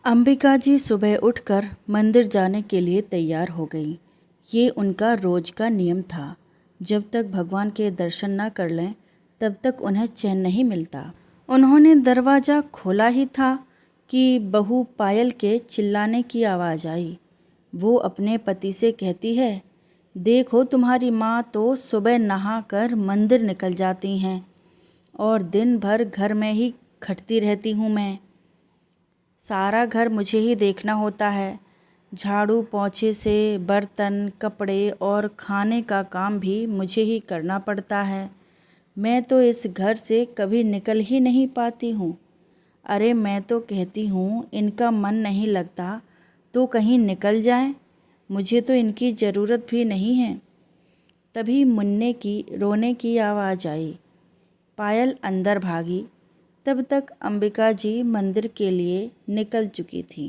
अंबिका जी सुबह उठकर मंदिर जाने के लिए तैयार हो गईं। ये उनका रोज का नियम था। जब तक भगवान के दर्शन न कर लें तब तक उन्हें चैन नहीं मिलता। उन्होंने दरवाज़ा खोला ही था कि बहू पायल के चिल्लाने की आवाज़ आई। वो अपने पति से कहती है, देखो तुम्हारी माँ तो सुबह नहाकर मंदिर निकल जाती हैं और दिन भर घर में ही खटती रहती हूँ मैं। सारा घर मुझे ही देखना होता है। झाड़ू पोंछे से बर्तन, कपड़े और खाने का काम भी मुझे ही करना पड़ता है। मैं तो इस घर से कभी निकल ही नहीं पाती हूँ। अरे मैं तो कहती हूँ इनका मन नहीं लगता तो कहीं निकल जाएं। मुझे तो इनकी ज़रूरत भी नहीं है। तभी मुन्ने की रोने की आवाज़ आई। पायल अंदर भागी। तब तक अंबिका जी मंदिर के लिए निकल चुकी थी।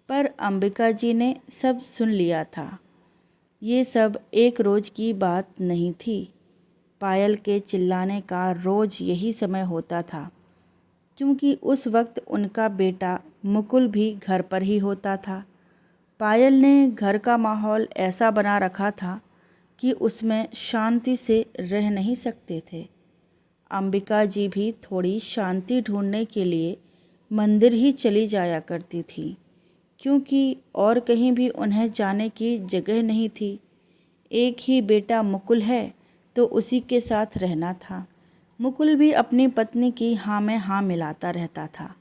पर अंबिका जी ने सब सुन लिया था। ये सब एक रोज़ की बात नहीं थी। पायल के चिल्लाने का रोज़ यही समय होता था, क्योंकि उस वक्त उनका बेटा मुकुल भी घर पर ही होता था। पायल ने घर का माहौल ऐसा बना रखा था कि उसमें शांति से रह नहीं सकते थे। अंबिका जी भी थोड़ी शांति ढूंढने के लिए मंदिर ही चली जाया करती थी, क्योंकि और कहीं भी उन्हें जाने की जगह नहीं थी। एक ही बेटा मुकुल है तो उसी के साथ रहना था। मुकुल भी अपनी पत्नी की हाँ में हाँ मिलाता रहता था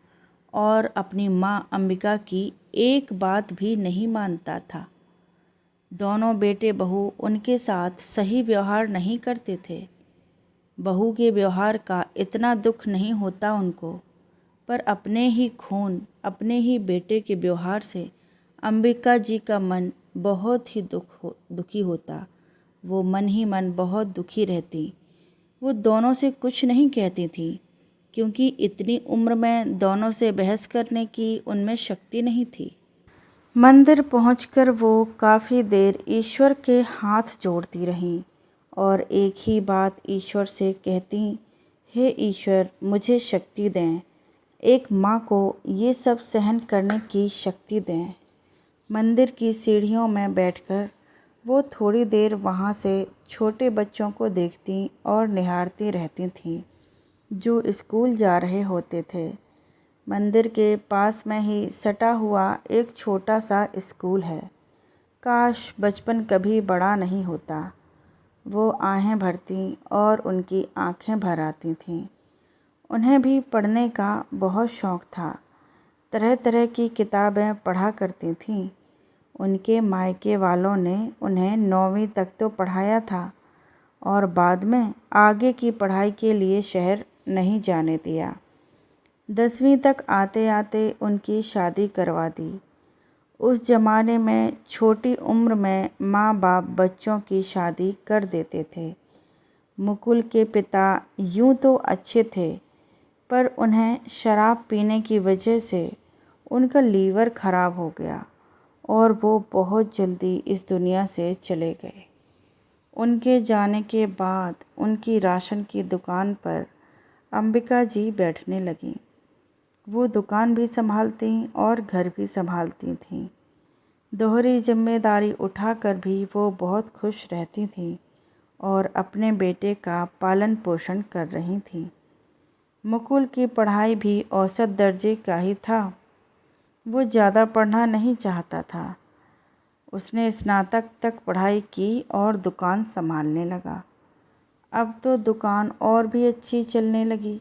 और अपनी माँ अंबिका की एक बात भी नहीं मानता था। दोनों बेटे बहू उनके साथ सही व्यवहार नहीं करते थे। बहू के व्यवहार का इतना दुख नहीं होता उनको, पर अपने ही खून, अपने ही बेटे के व्यवहार से अंबिका जी का मन बहुत ही दुखी होता। वो मन ही मन बहुत दुखी रहती। वो दोनों से कुछ नहीं कहती थी, क्योंकि इतनी उम्र में दोनों से बहस करने की उनमें शक्ति नहीं थी। मंदिर पहुंचकर वो काफ़ी देर ईश्वर के हाथ जोड़ती रहीं और एक ही बात ईश्वर से कहती, हे ईश्वर मुझे शक्ति दें, एक माँ को ये सब सहन करने की शक्ति दें। मंदिर की सीढ़ियों में बैठकर वो थोड़ी देर वहाँ से छोटे बच्चों को देखती और निहारती रहती थीं जो स्कूल जा रहे होते थे। मंदिर के पास में ही सटा हुआ एक छोटा सा स्कूल है। काश बचपन कभी बड़ा नहीं होता। वो आहें भरती और उनकी आंखें भर आती थीं। उन्हें भी पढ़ने का बहुत शौक़ था। तरह तरह की किताबें पढ़ा करती थीं। उनके मायके वालों ने उन्हें 9वीं तक तो पढ़ाया था और बाद में आगे की पढ़ाई के लिए शहर नहीं जाने दिया। 10वीं तक आते आते उनकी शादी करवा दी। उस ज़माने में छोटी उम्र में माँ बाप बच्चों की शादी कर देते थे। मुकुल के पिता यूँ तो अच्छे थे, पर उन्हें शराब पीने की वजह से उनका लीवर ख़राब हो गया और वो बहुत जल्दी इस दुनिया से चले गए। उनके जाने के बाद उनकी राशन की दुकान पर अंबिका जी बैठने लगीं। वो दुकान भी संभालती और घर भी संभालती थीं। दोहरी जिम्मेदारी उठाकर भी वो बहुत खुश रहती थीं और अपने बेटे का पालन पोषण कर रही थीं। मुकुल की पढ़ाई भी औसत दर्जे का ही था। वो ज़्यादा पढ़ना नहीं चाहता था। उसने स्नातक तक पढ़ाई की और दुकान संभालने लगा। अब तो दुकान और भी अच्छी चलने लगी।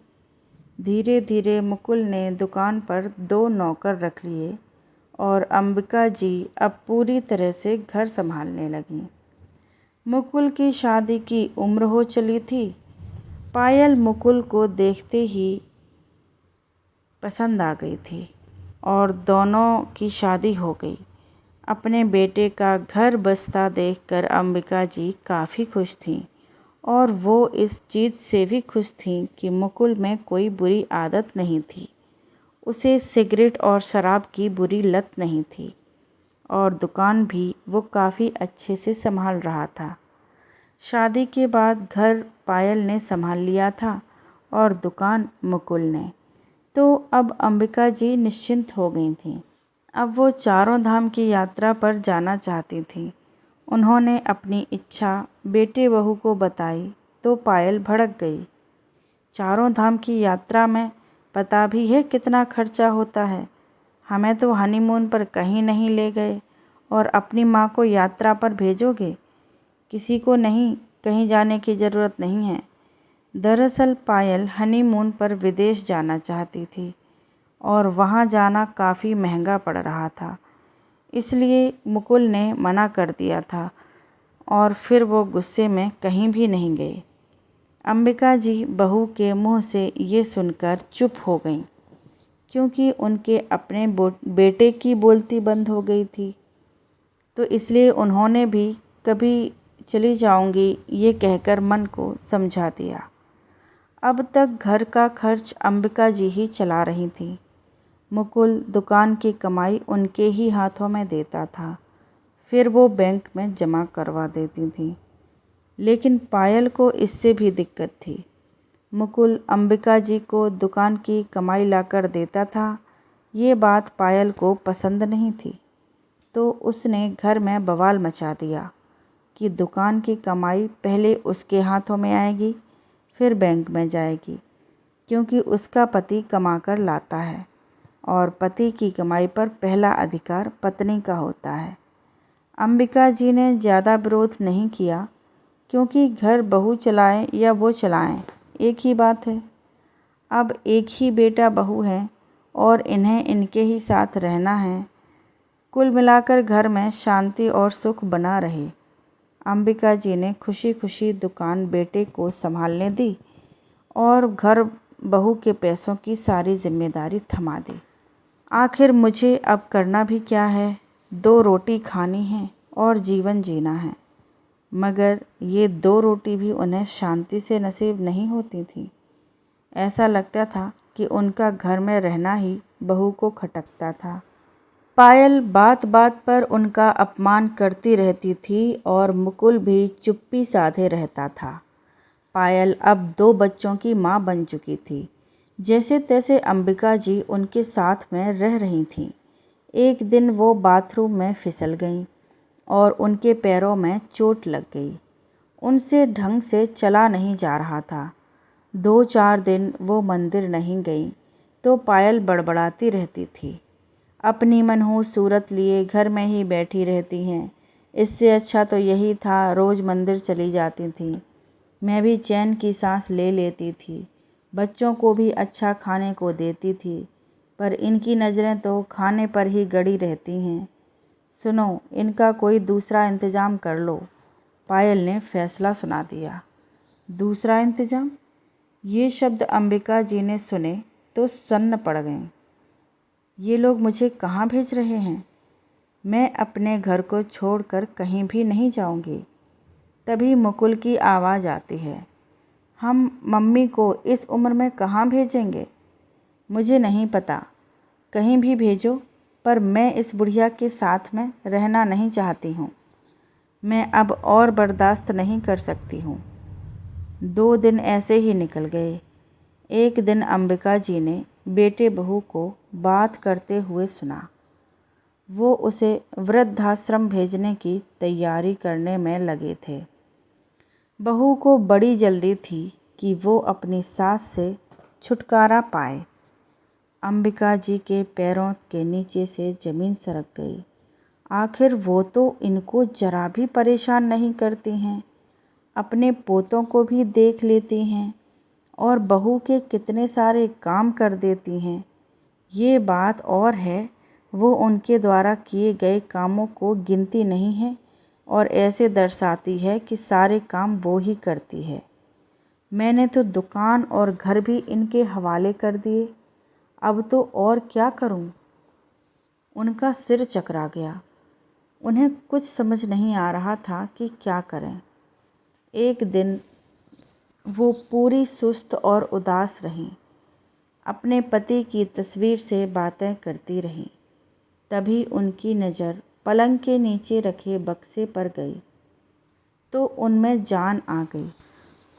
धीरे धीरे मुकुल ने दुकान पर 2 नौकर रख लिए और अंबिका जी अब पूरी तरह से घर संभालने लगीं। मुकुल की शादी की उम्र हो चली थी। पायल मुकुल को देखते ही पसंद आ गई थी और दोनों की शादी हो गई। अपने बेटे का घर बसता देखकर अंबिका जी काफ़ी खुश थीं और वो इस चीज़ से भी खुश थीं कि मुकुल में कोई बुरी आदत नहीं थी। उसे सिगरेट और शराब की बुरी लत नहीं थी और दुकान भी वो काफ़ी अच्छे से संभाल रहा था। शादी के बाद घर पायल ने संभाल लिया था और दुकान मुकुल ने। तो अब अंबिका जी निश्चिंत हो गई थीं। अब वो चारों धाम की यात्रा पर जाना चाहती थीं। उन्होंने अपनी इच्छा बेटे बहू को बताई तो पायल भड़क गई। चारों धाम की यात्रा में पता भी है कितना खर्चा होता है। हमें तो हनीमून पर कहीं नहीं ले गए और अपनी माँ को यात्रा पर भेजोगे। किसी को नहीं, कहीं जाने की ज़रूरत नहीं है। दरअसल पायल हनीमून पर विदेश जाना चाहती थी और वहाँ जाना काफ़ी महंगा पड़ रहा था, इसलिए मुकुल ने मना कर दिया था और फिर वो गुस्से में कहीं भी नहीं गए। अंबिका जी बहू के मुंह से ये सुनकर चुप हो गईं, क्योंकि उनके अपने बेटे की बोलती बंद हो गई थी। तो इसलिए उन्होंने भी कभी चली जाऊंगी ये कहकर मन को समझा दिया। अब तक घर का खर्च अंबिका जी ही चला रही थी। मुकुल दुकान की कमाई उनके ही हाथों में देता था, फिर वो बैंक में जमा करवा देती थी। लेकिन पायल को इससे भी दिक्कत थी। मुकुल अंबिका जी को दुकान की कमाई लाकर देता था, ये बात पायल को पसंद नहीं थी। तो उसने घर में बवाल मचा दिया कि दुकान की कमाई पहले उसके हाथों में आएगी, फिर बैंक में जाएगी, क्योंकि उसका पति कमाकर लाता है और पति की कमाई पर पहला अधिकार पत्नी का होता है। अंबिका जी ने ज़्यादा विरोध नहीं किया, क्योंकि घर बहू चलाए या वो चलाएं, एक ही बात है। अब एक ही बेटा बहू है और इन्हें इनके ही साथ रहना है। कुल मिलाकर घर में शांति और सुख बना रहे। अंबिका जी ने खुशी खुशी दुकान बेटे को संभालने दी और घर बहू के पैसों की सारी जिम्मेदारी थमा दी। आखिर मुझे अब करना भी क्या है, 2 रोटी खानी है और जीवन जीना है। मगर ये 2 रोटी भी उन्हें शांति से नसीब नहीं होती थी। ऐसा लगता था कि उनका घर में रहना ही बहू को खटकता था। पायल बात बात पर उनका अपमान करती रहती थी और मुकुल भी चुप्पी साधे रहता था। पायल अब 2 बच्चों की माँ बन चुकी थी। जैसे तैसे अंबिका जी उनके साथ में रह रही थीं। एक दिन वो बाथरूम में फिसल गईं और उनके पैरों में चोट लग गई। उनसे ढंग से चला नहीं जा रहा था। 2-4 दिन वो मंदिर नहीं गईं तो पायल बड़बड़ाती रहती थी। अपनी मनहूस सूरत लिए घर में ही बैठी रहती हैं। इससे अच्छा तो यही था रोज़ मंदिर चली जाती थीं। मैं भी चैन की सांस ले लेती थी। बच्चों को भी अच्छा खाने को देती थी, पर इनकी नज़रें तो खाने पर ही गड़ी रहती हैं। सुनो, इनका कोई दूसरा इंतज़ाम कर लो। पायल ने फैसला सुना दिया। दूसरा इंतज़ाम? ये शब्द अंबिका जी ने सुने तो सन्न पड़ गईं। ये लोग मुझे कहाँ भेज रहे हैं? मैं अपने घर को छोड़कर कहीं भी नहीं जाऊंगी। तभी मुकुल की आवाज़ आती है। हम मम्मी को इस उम्र में कहाँ भेजेंगे? मुझे नहीं पता, कहीं भी भेजो, पर मैं इस बुढ़िया के साथ में रहना नहीं चाहती हूँ। मैं अब और बर्दाश्त नहीं कर सकती हूँ। 2 दिन ऐसे ही निकल गए। एक दिन अंबिका जी ने बेटे बहू को बात करते हुए सुना। वो उसे वृद्धाश्रम भेजने की तैयारी करने में लगे थे। बहू को बड़ी जल्दी थी कि वो अपनी सास से छुटकारा पाए। अंबिका जी के पैरों के नीचे से ज़मीन सरक गई। आखिर वो तो इनको जरा भी परेशान नहीं करती हैं, अपने पोतों को भी देख लेती हैं और बहू के कितने सारे काम कर देती हैं। ये बात और है, वो उनके द्वारा किए गए कामों को गिनती नहीं है और ऐसे दर्शाती है कि सारे काम वो ही करती है। मैंने तो दुकान और घर भी इनके हवाले कर दिए, अब तो और क्या करूं? उनका सिर चकरा गया। उन्हें कुछ समझ नहीं आ रहा था कि क्या करें। एक दिन वो पूरी सुस्त और उदास रहीं। अपने पति की तस्वीर से बातें करती रहीं। तभी उनकी नज़र पलंग के नीचे रखे बक्से पर गई तो उनमें जान आ गई।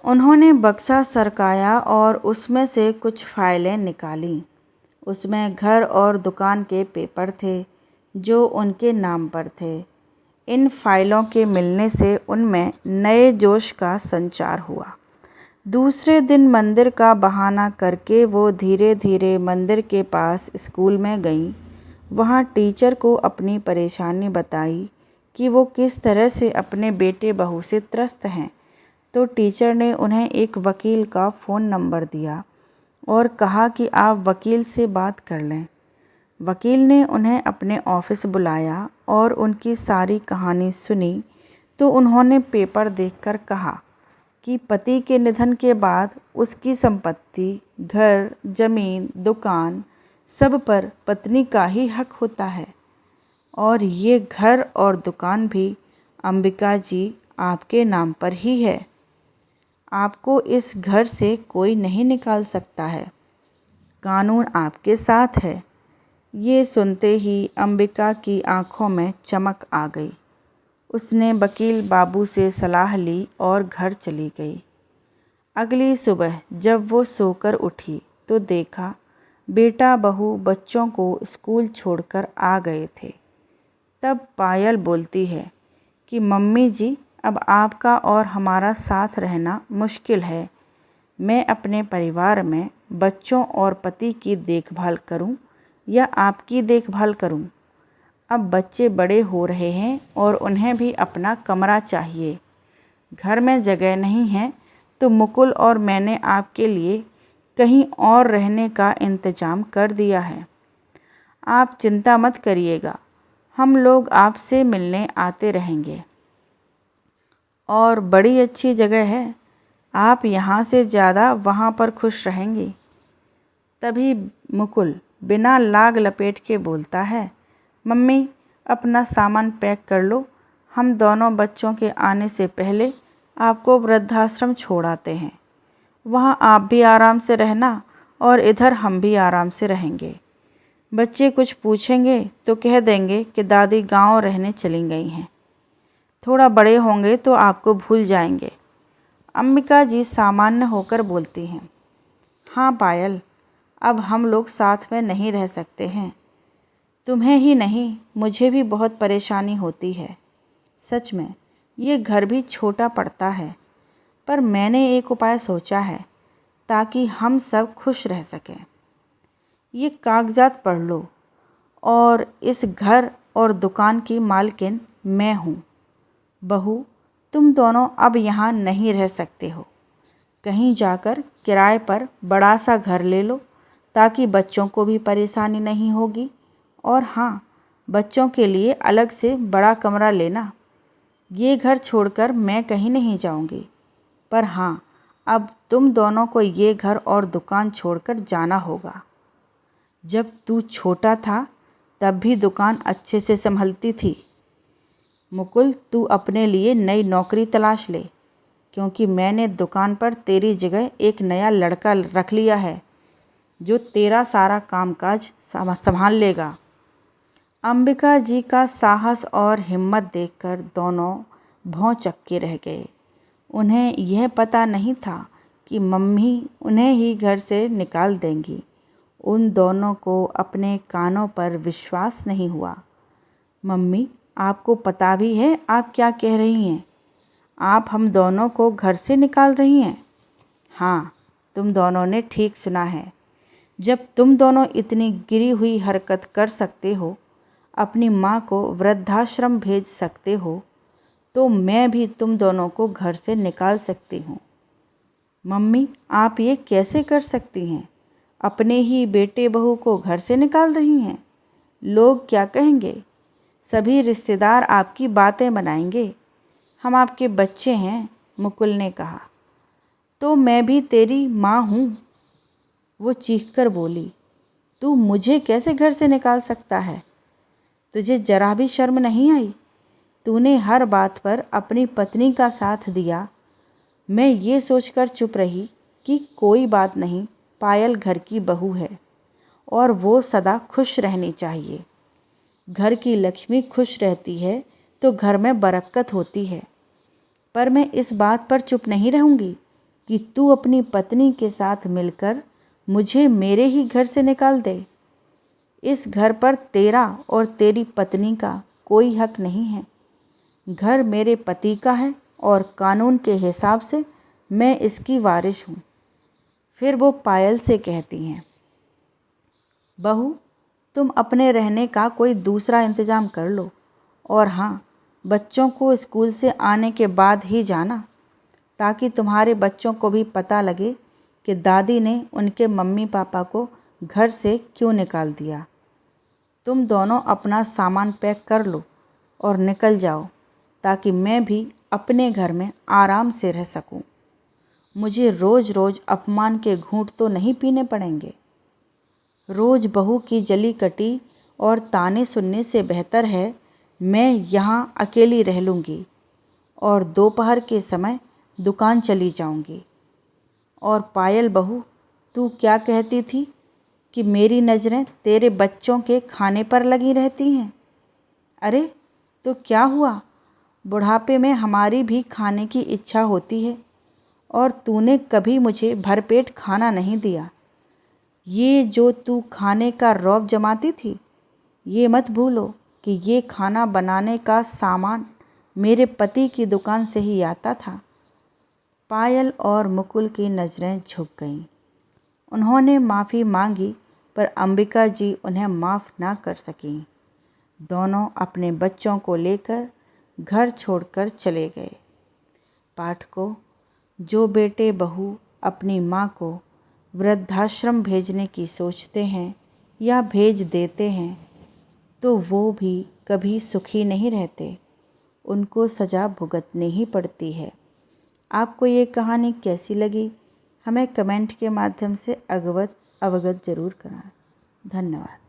उन्होंने बक्सा सरकाया और उसमें से कुछ फाइलें निकालीं। उसमें घर और दुकान के पेपर थे जो उनके नाम पर थे। इन फाइलों के मिलने से उनमें नए जोश का संचार हुआ। दूसरे दिन मंदिर का बहाना करके वो धीरे धीरे मंदिर के पास स्कूल में गईं। वहाँ टीचर को अपनी परेशानी बताई कि वो किस तरह से अपने बेटे बहू से त्रस्त हैं। तो टीचर ने उन्हें एक वकील का फ़ोन नंबर दिया और कहा कि आप वकील से बात कर लें। वकील ने उन्हें अपने ऑफिस बुलाया और उनकी सारी कहानी सुनी। तो उन्होंने पेपर देखकर कहा कि पति के निधन के बाद उसकी संपत्ति, घर, ज़मीन, दुकान सब पर पत्नी का ही हक होता है और ये घर और दुकान भी अंबिका जी आपके नाम पर ही है। आपको इस घर से कोई नहीं निकाल सकता है। कानून आपके साथ है। ये सुनते ही अंबिका की आंखों में चमक आ गई। उसने वकील बाबू से सलाह ली और घर चली गई। अगली सुबह जब वो सोकर उठी तो देखा बेटा बहू बच्चों को स्कूल छोड़कर आ गए थे। तब पायल बोलती है कि मम्मी जी, अब आपका और हमारा साथ रहना मुश्किल है। मैं अपने परिवार में बच्चों और पति की देखभाल करूं या आपकी देखभाल करूं? अब बच्चे बड़े हो रहे हैं और उन्हें भी अपना कमरा चाहिए। घर में जगह नहीं है तो मुकुल और मैंने आपके लिए कहीं और रहने का इंतज़ाम कर दिया है। आप चिंता मत करिएगा, हम लोग आपसे मिलने आते रहेंगे और बड़ी अच्छी जगह है। आप यहाँ से ज़्यादा वहाँ पर खुश रहेंगी। तभी मुकुल बिना लाग लपेट के बोलता है, मम्मी अपना सामान पैक कर लो, हम दोनों बच्चों के आने से पहले आपको वृद्धाश्रम छोड़ आते हैं। वहाँ आप भी आराम से रहना और इधर हम भी आराम से रहेंगे। बच्चे कुछ पूछेंगे तो कह देंगे कि दादी गांव रहने चली गई हैं। थोड़ा बड़े होंगे तो आपको भूल जाएंगे। अंबिका जी सामान्य होकर बोलती हैं, हाँ पायल, अब हम लोग साथ में नहीं रह सकते हैं। तुम्हें ही नहीं, मुझे भी बहुत परेशानी होती है। सच में ये घर भी छोटा पड़ता है, पर मैंने एक उपाय सोचा है ताकि हम सब खुश रह सकें। ये कागजात पढ़ लो और इस घर और दुकान की मालकिन मैं हूँ। बहू, तुम दोनों अब यहाँ नहीं रह सकते हो। कहीं जाकर किराए पर बड़ा सा घर ले लो ताकि बच्चों को भी परेशानी नहीं होगी। और हाँ, बच्चों के लिए अलग से बड़ा कमरा लेना। ये घर छोड़कर मैं कहीं नहीं जाऊंगी। पर हाँ, अब तुम दोनों को ये घर और दुकान छोड़कर जाना होगा। जब तू छोटा था तब भी दुकान अच्छे से संभलती थी। मुकुल, तू अपने लिए नई नौकरी तलाश ले, क्योंकि मैंने दुकान पर तेरी जगह एक नया लड़का रख लिया है जो तेरा सारा कामकाज संभाल लेगा। अंबिका जी का साहस और हिम्मत देखकर दोनों भौंचक्के रह गए। उन्हें यह पता नहीं था कि मम्मी उन्हें ही घर से निकाल देंगी। उन दोनों को अपने कानों पर विश्वास नहीं हुआ। मम्मी, आपको पता भी है आप क्या कह रही हैं? आप हम दोनों को घर से निकाल रही हैं? हाँ, तुम दोनों ने ठीक सुना है। जब तुम दोनों इतनी गिरी हुई हरकत कर सकते हो, अपनी माँ को वृद्धाश्रम भेज सकते हो, तो मैं भी तुम दोनों को घर से निकाल सकती हूँ। मम्मी, आप ये कैसे कर सकती हैं? अपने ही बेटे बहू को घर से निकाल रही हैं। लोग क्या कहेंगे? सभी रिश्तेदार आपकी बातें बनाएंगे। हम आपके बच्चे हैं, मुकुल ने कहा। तो मैं भी तेरी माँ हूँ, वो चीखकर बोली। तू मुझे कैसे घर से निकाल सकता है? तुझे जरा भी शर्म नहीं आई? तूने हर बात पर अपनी पत्नी का साथ दिया। मैं ये सोचकर चुप रही कि कोई बात नहीं, पायल घर की बहू है और वो सदा खुश रहनी चाहिए। घर की लक्ष्मी खुश रहती है तो घर में बरकत होती है। पर मैं इस बात पर चुप नहीं रहूँगी कि तू अपनी पत्नी के साथ मिलकर मुझे मेरे ही घर से निकाल दे। इस घर पर तेरा और तेरी पत्नी का कोई हक नहीं है। घर मेरे पति का है और कानून के हिसाब से मैं इसकी वारिस हूँ। फिर वो पायल से कहती हैं, बहू, तुम अपने रहने का कोई दूसरा इंतज़ाम कर लो, और हाँ, बच्चों को स्कूल से आने के बाद ही जाना, ताकि तुम्हारे बच्चों को भी पता लगे कि दादी ने उनके मम्मी पापा को घर से क्यों निकाल दिया। तुम दोनों अपना सामान पैक कर लो और निकल जाओ, ताकि मैं भी अपने घर में आराम से रह सकूं। मुझे रोज़ रोज़ अपमान के घूंट तो नहीं पीने पड़ेंगे। रोज़ बहू की जली कटी और ताने सुनने से बेहतर है मैं यहाँ अकेली रह लूँगी और दोपहर के समय दुकान चली जाऊँगी। और पायल बहू, तू क्या कहती थी कि मेरी नज़रें तेरे बच्चों के खाने पर लगी रहती हैं? अरे तो क्या हुआ, बुढ़ापे में हमारी भी खाने की इच्छा होती है, और तूने कभी मुझे भरपेट खाना नहीं दिया। ये जो तू खाने का रौब जमाती थी, ये मत भूलो कि ये खाना बनाने का सामान मेरे पति की दुकान से ही आता था। पायल और मुकुल की नज़रें झुक गईं। उन्होंने माफ़ी मांगी, पर अंबिका जी उन्हें माफ़ ना कर सकीं। दोनों अपने बच्चों को लेकर घर छोड़कर चले गए। पाठकों, जो बेटे बहू अपनी माँ को वृद्धाश्रम भेजने की सोचते हैं या भेज देते हैं, तो वो भी कभी सुखी नहीं रहते। उनको सज़ा भुगतनी ही पड़ती है। आपको ये कहानी कैसी लगी, हमें कमेंट के माध्यम से अवगत ज़रूर कराएं। धन्यवाद।